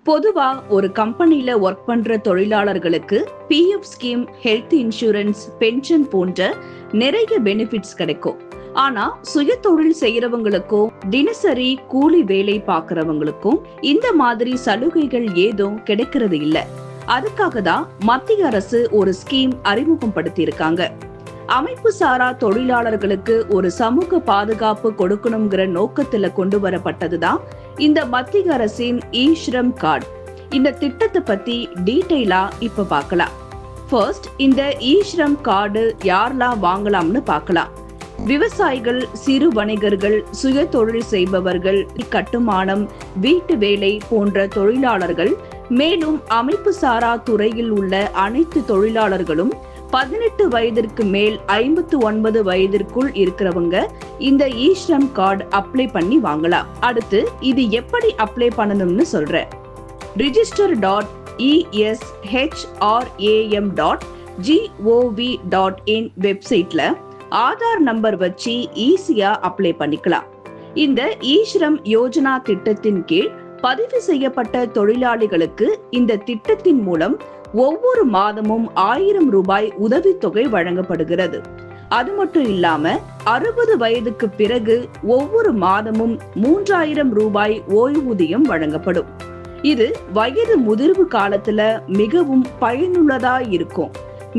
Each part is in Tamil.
பொதுவா ஒரு கம்பெனில ஒர்க் பண்ற தொழிலாளர்களுக்கு PF scheme, health insurance, pension போன்ற நிறைய பெனிஃபிட்ஸ் கிடைக்கும். ஆனா சுய தொழில் செய்யறவங்களுக்கும் தினசரி கூலி வேலை பார்க்கறவங்களுக்கும் இந்த மாதிரி சலுகைகள் ஏதும் கிடைக்கிறது இல்ல. அதுக்காக தான் மத்திய அரசு ஒரு ஸ்கீம் அறிமுகம் படுத்தி இருக்காங்க. அமைப்பு சாரா தொழிலாளர்களுக்கு ஒரு சமூக பாதுகாப்பு கொடுக்கணுங்கிற நோக்கத்துல கொண்டு வரப்பட்டதுதான் இந்த மத்திய அரசின் இ-ஷ்ரம் கார்டு. இந்த திட்டத்தை பத்தி டீடைலா இப்ப பார்க்கலாம். ஃபர்ஸ்ட், இந்த இ-ஷ்ரம் கார்டு யாரெல்லாம் வாங்கலாம்னு பார்க்கலாம். விவசாயிகள், சிறு வணிகர்கள், சுய தொழில் செய்பவர்கள், கட்டுமானம், வீட்டு வேலை போன்ற தொழிலாளர்கள், மேலும் அமைப்பு சாரா துறையில் உள்ள அனைத்து தொழிலாளர்களும் 18 வயதிற்கு மேல் 59 வயதிற்குள் இருக்கிறவங்க இந்த இ-ஷ்ரம் கார்டு அப்ளை பண்ணி வாங்கலாம். அடுத்து இது எப்படி அப்ளை பண்ணணும்னு சொல்றேன். register.esram.gov.in வெப்சைட்ல ஆதார் நம்பர் வச்சு ஈஸியா அப்ளை பண்ணிக்கலாம். இந்த இ-ஷ்ரம் யோஜனா திட்டத்தின் கீழ் பதிவு செய்யப்பட்ட தொழிலாளிகளுக்கு இந்த திட்டத்தின் மூலம் ஒவ்வொரு மாதமும் 1000 ரூபாய் உதவித்தொகை வழங்கப்படுகிறது. அது மட்டும் இல்லாம 60 வயதுக்கு பிறகு ஒவ்வொரு மாதமும் 3000 ரூபாய் ஓய்வூதியம் வழங்கப்படும். இது வயது முதிர்வு காலத்துல மிகவும் பயனுள்ளதா இருக்கும்.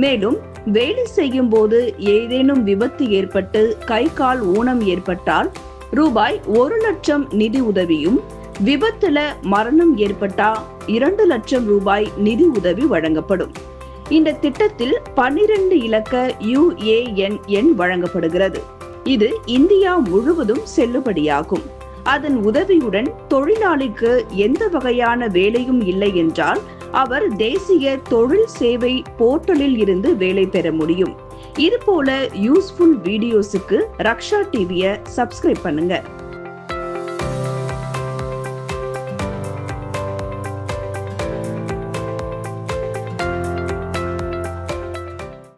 மேலும் வேலை செய்யும் போது ஏதேனும் விபத்து ஏற்பட்டு கை கால் ஊனம் ஏற்பட்டால் ரூபாய் 1 லட்சம் நிதி உதவியும், விபத்துல மரணம் ஏற்பட்டா 2 லட்சம் ரூபாய் நிதி உதவி வழங்கப்படும். இந்த திட்டத்தில் 12 இலக்க UAN எண் வழங்கப்படுகிறது. இது இந்தியா முழுவதும் செல்லுபடியாகும். அதன் உதவியுடன் தொழிலாளிக்கு எந்த வகையான வேலையும் இல்லை என்றால் அவர் தேசிய தொழில் சேவை போர்ட்டலில் இருந்து வேலை பெற முடியும். இது போல யூஸ்ஃபுல் வீடியோஸுக்கு ரக்ஷா டிவியை சப்ஸ்கிரைப் பண்ணுங்க.